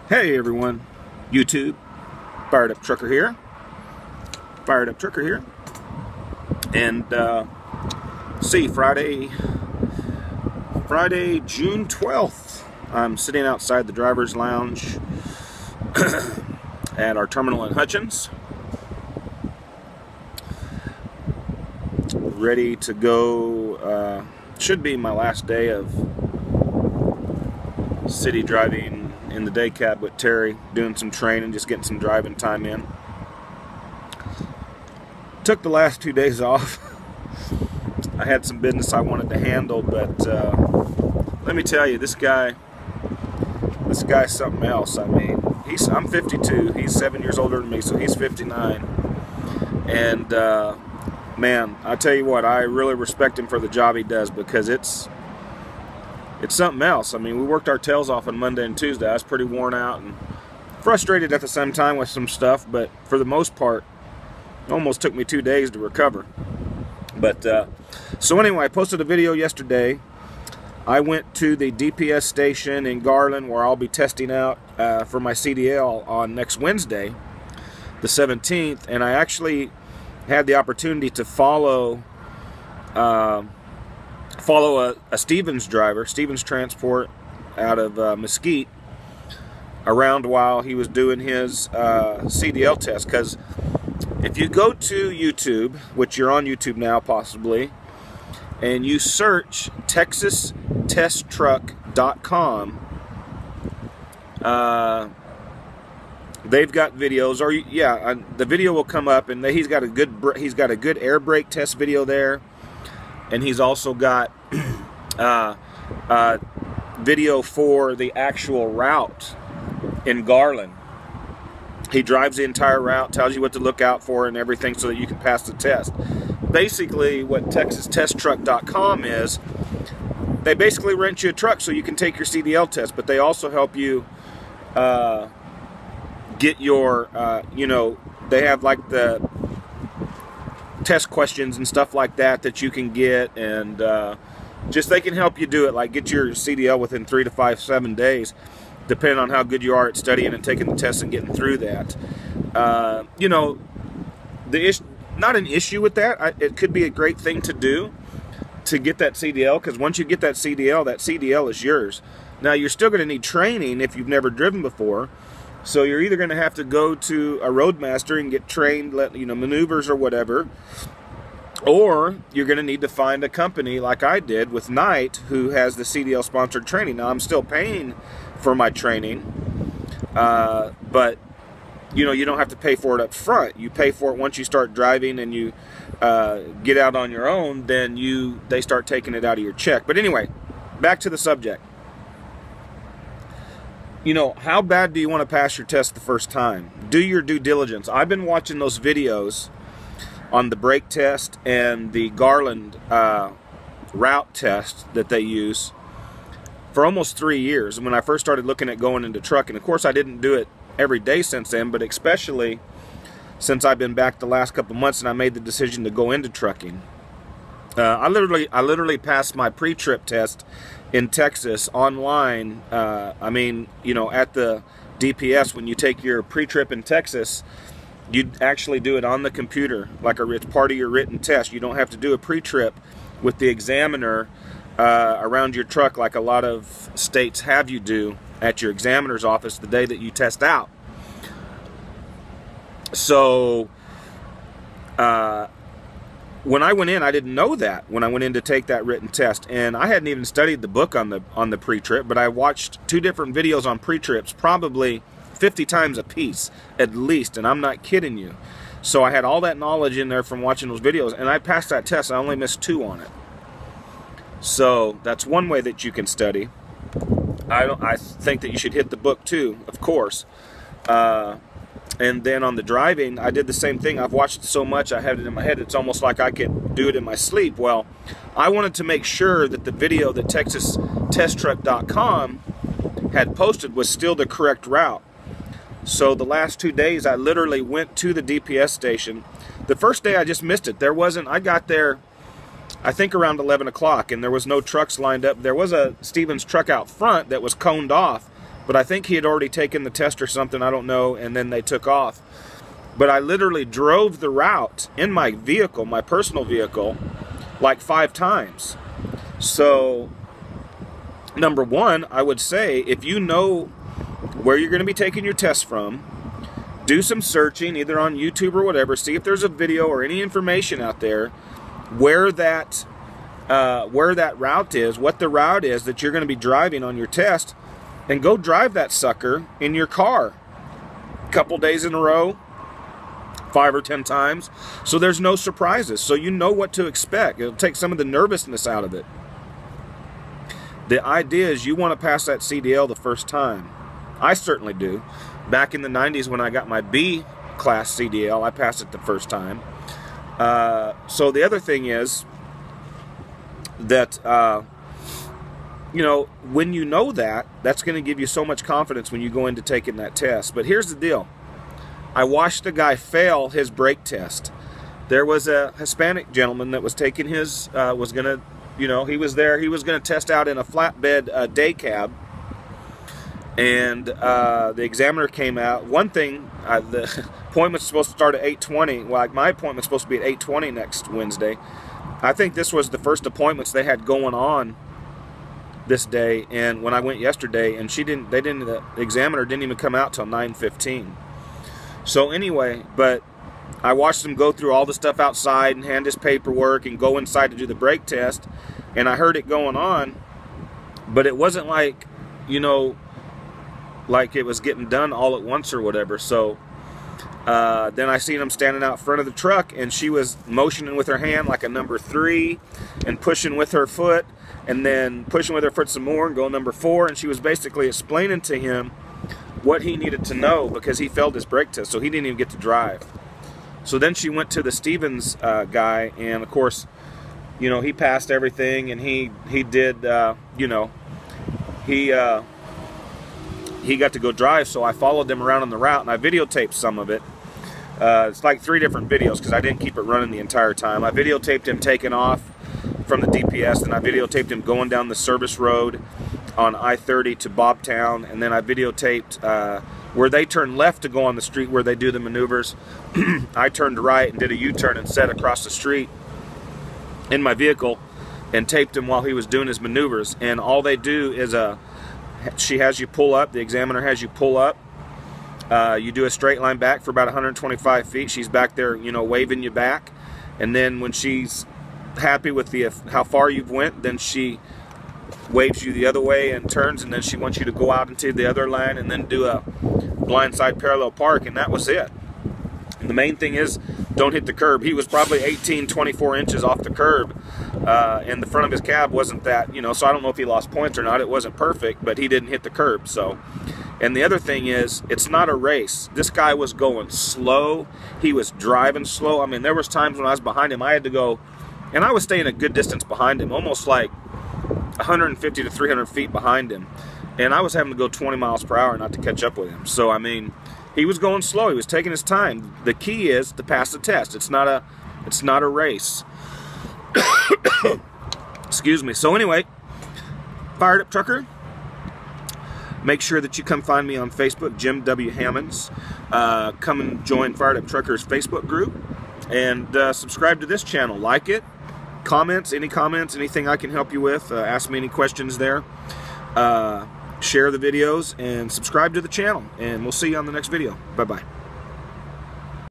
Hey everyone, YouTube, Fired Up Trucker here. Fired Up Trucker here. And see, Friday, June 12th, I'm sitting outside the driver's lounge at our terminal in Hutchins, ready to go. Should be my last day of city driving in the day cab with Terry, doing some training, just getting some driving time in. Took the last 2 days off. I had some business I wanted to handle, but let me tell you, this guy's something else. I mean, I'm 52. He's 7 years older than me, so he's 59. And man, I tell you what, I really respect him for the job he does, because it's something else. I mean, we worked our tails off on Monday and Tuesday. I was pretty worn out and frustrated at the same time with some stuff, but for the most part, it almost took me 2 days to recover. But so anyway, I posted a video yesterday. I went to the DPS station in Garland, where I'll be testing out for my CDL on next Wednesday, the 17th, and I actually had the opportunity to follow a Stevens driver, Stevens Transport, out of Mesquite, around while he was doing his CDL test. Because if you go to YouTube, which you're on YouTube now possibly, and you search TexasTestTruck.com, they've got videos, or yeah, the video will come up, and he's got a good air brake test video there. And he's also got video for the actual route in Garland. He drives the entire route, tells you what to look out for and everything, so that you can pass the test. Basically, what TexasTestTruck.com is, they basically rent you a truck so you can take your CDL test, but they also help you get your, they have like the test questions and stuff like that you can get, and just they can help you do it, like get your CDL within 3 to 7 days, depending on how good you are at studying and taking the test and getting through that. Not an issue with that. It could be a great thing to do to get that CDL, because once you get that CDL is yours. Now, you're still going to need training if you've never driven before. So you're either going to have to go to a roadmaster and get trained, maneuvers or whatever, or you're going to need to find a company like I did with Knight, who has the CDL sponsored training. Now, I'm still paying for my training, but you don't have to pay for it up front. You pay for it once you start driving and you get out on your own. Then they start taking it out of your check. But anyway, back to the subject. How bad do you want to pass your test the first time? Do your due diligence. I've been watching those videos on the brake test and the Garland route test that they use for almost 3 years. When I first started looking at going into trucking, of course I didn't do it every day since then, but especially since I've been back the last couple months and I made the decision to go into trucking. I literally passed my pre-trip test in Texas online. At the DPS, when you take your pre-trip in Texas, you actually do it on the computer, like it's part of your written test. You don't have to do a pre-trip with the examiner around your truck like a lot of states have you do at your examiner's office the day that you test out. So when I went in, I didn't know that when I went in to take that written test, and I hadn't even studied the book on the pre-trip, but I watched 2 different videos on pre-trips, probably 50 times a piece at least, and I'm not kidding you. So I had all that knowledge in there from watching those videos, and I passed that test. I only missed 2 on it. So that's one way that you can study. I think that you should hit the book too, of course. And then on the driving, I did the same thing. I've watched so much, I had it in my head, it's almost like I could do it in my sleep. Well, I wanted to make sure that the video that TexasTestTruck.com had posted was still the correct route. So the last 2 days, I literally went to the DPS station. The first day, I just missed it. I got there, I think around 11 o'clock, and there was no trucks lined up. There was a Stevens truck out front that was coned off, but I think he had already taken the test or something, I don't know, and then they took off. But I literally drove the route in my vehicle, my personal vehicle, like 5 times. So, number one, I would say, if you know where you're going to be taking your test from, do some searching, either on YouTube or whatever. See if there's a video or any information out there where that route is, what the route is that you're going to be driving on your test, and go drive that sucker in your car a couple days in a row, 5 or 10 times, so there's no surprises, so you know what to expect. It'll take some of the nervousness out of it. The idea is you want to pass that CDL the first time. I certainly do. Back in the 90s when I got my B class CDL, I passed it the first time. So the other thing is that, you know, when you know that, that's going to give you so much confidence when you go into taking that test. But here's the deal. I watched a guy fail his brake test. There was a Hispanic gentleman that was taking his, was going to, you know, he was there, he was going to test out in a flatbed day cab. And the examiner came out. One thing, the appointment's supposed to start at 8:20. Well, my appointment's supposed to be at 8:20 next Wednesday. I think this was the first appointments they had going on this day. And when I went yesterday, and the examiner didn't even come out till 9:15. So anyway, but I watched him go through all the stuff outside and hand his paperwork and go inside to do the brake test. And I heard it going on, but it wasn't like, you know, like it was getting done all at once or whatever. So then I seen him standing out front of the truck, and she was motioning with her hand like a number 3 and pushing with her foot, and then pushing with her foot some more and go number 4, and she was basically explaining to him what he needed to know because he failed his brake test, so he didn't even get to drive. So then she went to the Stevens guy, and of course, you know, he passed everything, and he did, you know, he got to go drive. So I followed them around on the route, and I videotaped some of it. It's like 3 different videos because I didn't keep it running the entire time. I videotaped him taking off from the DPS, and I videotaped him going down the service road on I-30 to Bobtown, and then I videotaped where they turn left to go on the street where they do the maneuvers. I turned right and did a U-turn and set across the street in my vehicle and taped him while he was doing his maneuvers. And all they do is she has you pull up, the examiner has you pull up, you do a straight line back for about 125 feet. She's back there, you know, waving you back, and then when she's happy with how far you've went, then she waves you the other way and turns, and then she wants you to go out into the other line and then do a blindside parallel park, and that was it. And the main thing is, don't hit the curb. He was probably 18, 24 inches off the curb, and the front of his cab wasn't that, you know, so I don't know if he lost points or not. It wasn't perfect, but he didn't hit the curb. So, and the other thing is, it's not a race. This guy was going slow. He was driving slow. I mean, there was times when I was behind him, I had to go, and I was staying a good distance behind him, almost like 150 to 300 feet behind him, and I was having to go 20 miles per hour not to catch up with him. So I mean, he was going slow. He was taking his time. The key is to pass the test. It's not a race. Excuse me. So anyway, Fired Up Trucker, make sure that you come find me on Facebook, Jim W. Hammonds. Come and join Fired Up Trucker's Facebook group, and subscribe to this channel. Like it. Comments, anything I can help you with, ask me any questions there. Share the videos and subscribe to the channel, and we'll see you on the next video. Bye-bye.